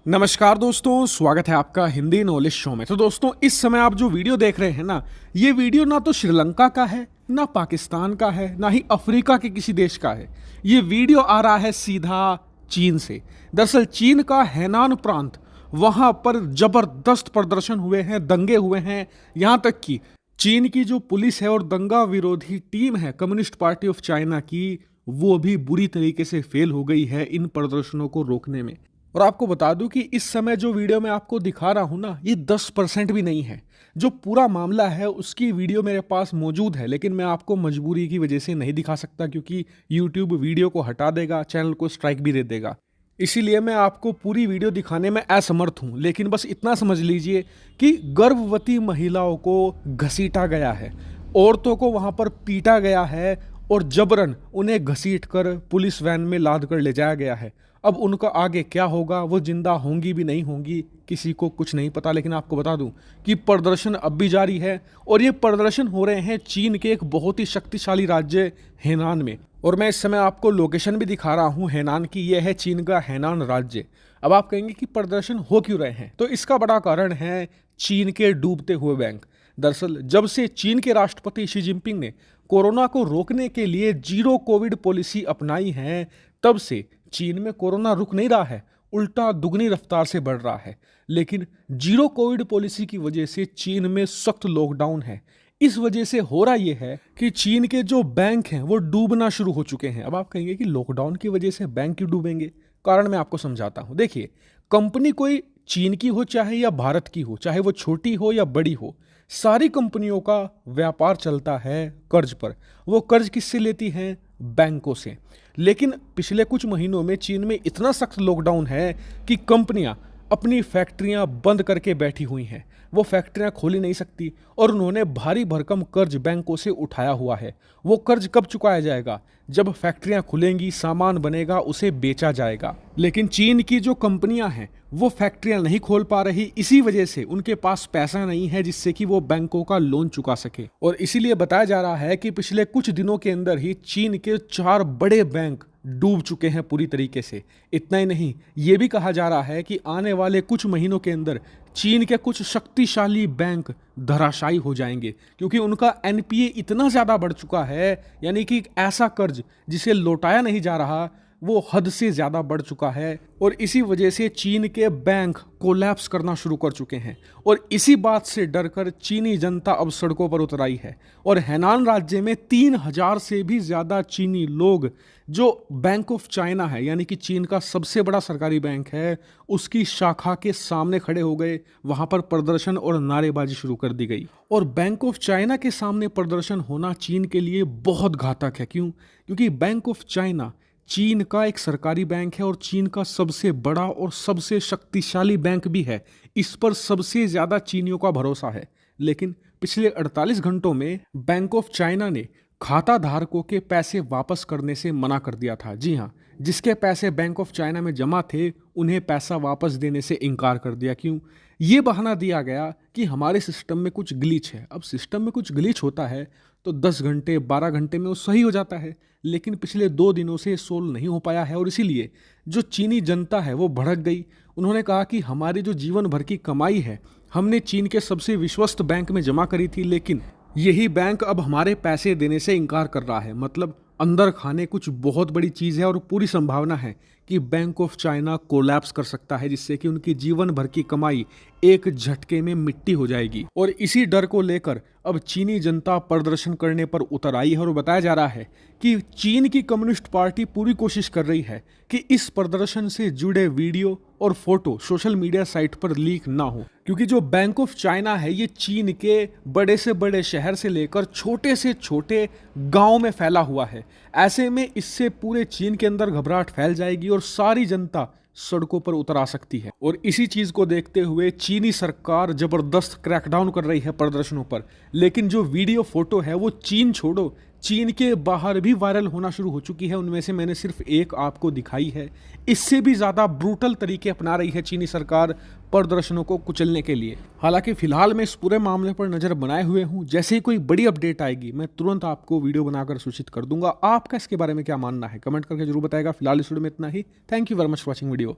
नमस्कार दोस्तों, स्वागत है आपका हिंदी नॉलेज शो में। तो दोस्तों, इस समय आप जो वीडियो देख रहे हैं ना, ये वीडियो ना तो श्रीलंका का है, ना पाकिस्तान का है, ना ही अफ्रीका के किसी देश का है। ये वीडियो आ रहा है सीधा चीन से। दरअसल चीन का हैनान प्रांत, वहां पर जबरदस्त प्रदर्शन हुए हैं, दंगे हुए हैं। यहां तक कि चीन की जो पुलिस है और दंगा विरोधी टीम है कम्युनिस्ट पार्टी ऑफ चाइना की, वो भी बुरी तरीके से फेल हो गई है इन प्रदर्शनों को रोकने में। और आपको बता दूं कि इस समय जो वीडियो मैं आपको दिखा रहा हूं ना, ये 10% भी नहीं है। जो पूरा मामला है उसकी वीडियो मेरे पास मौजूद है, लेकिन मैं आपको मजबूरी की वजह से नहीं दिखा सकता क्योंकि YouTube वीडियो को हटा देगा, चैनल को स्ट्राइक भी दे देगा। इसीलिए मैं आपको पूरी वीडियो दिखाने में असमर्थ हूं। लेकिन बस इतना समझ लीजिए कि गर्भवती महिलाओं को घसीटा गया है, औरतों को वहां पर पीटा गया है और जबरन उन्हें घसीट कर पुलिस वैन में लाद कर ले जाया गया है। अब उनका आगे क्या होगा, वो जिंदा होंगी भी नहीं होंगी, किसी को कुछ नहीं पता। लेकिन आपको बता दूं कि प्रदर्शन अब भी जारी है और ये प्रदर्शन हो रहे हैं चीन के एक बहुत ही शक्तिशाली राज्य हेनान में। और मैं इस समय आपको लोकेशन भी दिखा रहा हूं हेनान की। यह है चीन का हेनान राज्य। अब आप कहेंगे कि प्रदर्शन हो क्यों रहे हैं, तो इसका बड़ा कारण है चीन के डूबते हुए बैंक। दरअसल जब से चीन के राष्ट्रपति शी जिनपिंग ने कोरोना को रोकने के लिए जीरो कोविड पॉलिसी अपनाई है, तब से चीन में कोरोना रुक नहीं रहा है, उल्टा दुगनी रफ्तार से बढ़ रहा है। लेकिन जीरो कोविड पॉलिसी की वजह से चीन में सख्त लॉकडाउन है। इस वजह से हो रहा यह है कि चीन के जो बैंक हैं वो डूबना शुरू हो चुके हैं। अब आप कहेंगे कि लॉकडाउन की वजह से बैंक क्यों डूबेंगे? कारण मैं आपको समझाता हूं। देखिए, कंपनी कोई चीन की हो चाहे या भारत की हो, चाहे वो छोटी हो या बड़ी हो, सारी कंपनियों का व्यापार चलता है कर्ज पर। वो कर्ज किससे लेती हैं? बैंकों से। लेकिन पिछले कुछ महीनों में चीन में इतना सख्त लॉकडाउन है कि कंपनियां अपनी फैक्ट्रियां बंद करके बैठी हुई हैं। वो फैक्ट्रियां खोली नहीं सकती और उन्होंने भारी भरकम कर्ज बैंकों से उठाया हुआ है। वो कर्ज कब चुकाया जाएगा? जब फैक्ट्रियां खुलेंगी, सामान बनेगा, उसे बेचा जाएगा। लेकिन चीन की जो कंपनियां हैं वो फैक्ट्रियां नहीं खोल पा रही, इसी वजह से उनके पास पैसा नहीं है जिससे कि वो बैंकों का लोन चुका सके। और इसीलिए बताया जा रहा है कि पिछले कुछ दिनों के अंदर ही चीन के 4 बड़े बैंक डूब चुके हैं पूरी तरीके से। इतना ही नहीं, ये भी कहा जा रहा है कि आने वाले कुछ महीनों के अंदर चीन के कुछ शक्तिशाली बैंक धराशायी हो जाएंगे, क्योंकि उनका एनपीए इतना ज़्यादा बढ़ चुका है, यानी कि एक ऐसा कर्ज जिसे लौटाया नहीं जा रहा, वो हद से ज़्यादा बढ़ चुका है। और इसी वजह से चीन के बैंक कोलैप्स करना शुरू कर चुके हैं। और इसी बात से डरकर चीनी जनता अब सड़कों पर उतर आई है। और हैनान राज्य में 3000 से भी ज़्यादा चीनी लोग, जो बैंक ऑफ चाइना है यानी कि चीन का सबसे बड़ा सरकारी बैंक है, उसकी शाखा के सामने खड़े हो गए। वहां पर प्रदर्शन और नारेबाजी शुरू कर दी गई। और बैंक ऑफ चाइना के सामने प्रदर्शन होना चीन के लिए बहुत घातक है। क्यों? क्योंकि बैंक ऑफ चाइना चीन का एक सरकारी बैंक है और चीन का सबसे बड़ा और सबसे शक्तिशाली बैंक भी है। इस पर सबसे ज़्यादा चीनियों का भरोसा है। लेकिन पिछले 48 घंटों में बैंक ऑफ चाइना ने खाता धारकों के पैसे वापस करने से मना कर दिया था। जी हाँ, जिसके पैसे बैंक ऑफ चाइना में जमा थे उन्हें पैसा वापस देने से इनकार कर दिया। क्यों? ये बहाना दिया गया कि हमारे सिस्टम में कुछ ग्लिच है। अब सिस्टम में कुछ ग्लिच होता है तो 10 घंटे 12 घंटे में वो सही हो जाता है। लेकिन पिछले 2 दिनों से सोल्व नहीं हो पाया है और इसीलिए जो चीनी जनता है वो भड़क गई। उन्होंने कहा कि हमारी जो जीवन भर की कमाई है हमने चीन के सबसे विश्वस्त बैंक में जमा करी थी, लेकिन यही बैंक अब हमारे पैसे देने से इनकार कर रहा है। मतलब अंदर खाने कुछ बहुत बड़ी चीज़ है और पूरी संभावना है कि बैंक ऑफ चाइना कोलैप्स कर सकता है, जिससे कि उनकी जीवन भर की कमाई एक झटके में मिट्टी हो जाएगी। और इसी डर को लेकर अब चीनी जनता प्रदर्शन करने पर उतर आई है। और बताया जा रहा है कि चीन की कम्युनिस्ट पार्टी पूरी कोशिश कर रही है कि इस प्रदर्शन से जुड़े वीडियो और फोटो सोशल मीडिया साइट पर लीक ना हो। क्योंकि जो बैंक ऑफ चाइना है ये चीन के बड़े से बड़े शहर से लेकर छोटे से छोटे गांव में फैला हुआ है। ऐसे में इससे पूरे चीन के अंदर घबराहट फैल जाएगी और सारी जनता सड़कों पर उतर आ सकती है। और इसी चीज को देखते हुए चीनी सरकार जबरदस्त क्रैकडाउन कर रही है प्रदर्शनों पर। लेकिन जो वीडियो फोटो है वो चीन छोड़ो, चीन के बाहर भी वायरल होना शुरू हो चुकी है। उनमें से मैंने सिर्फ एक आपको दिखाई है। इससे भी ज़्यादा ब्रूटल तरीके अपना रही है चीनी सरकार प्रदर्शनों को कुचलने के लिए। हालांकि फिलहाल मैं इस पूरे मामले पर नज़र बनाए हुए हूं। जैसे ही कोई बड़ी अपडेट आएगी मैं तुरंत आपको वीडियो बनाकर सूचित कर दूंगा। आपका इसके बारे में क्या मानना है कमेंट करके जरूर बताएगा। फिलहाल इस वीडियो में इतना ही। Thank you very much for watching video.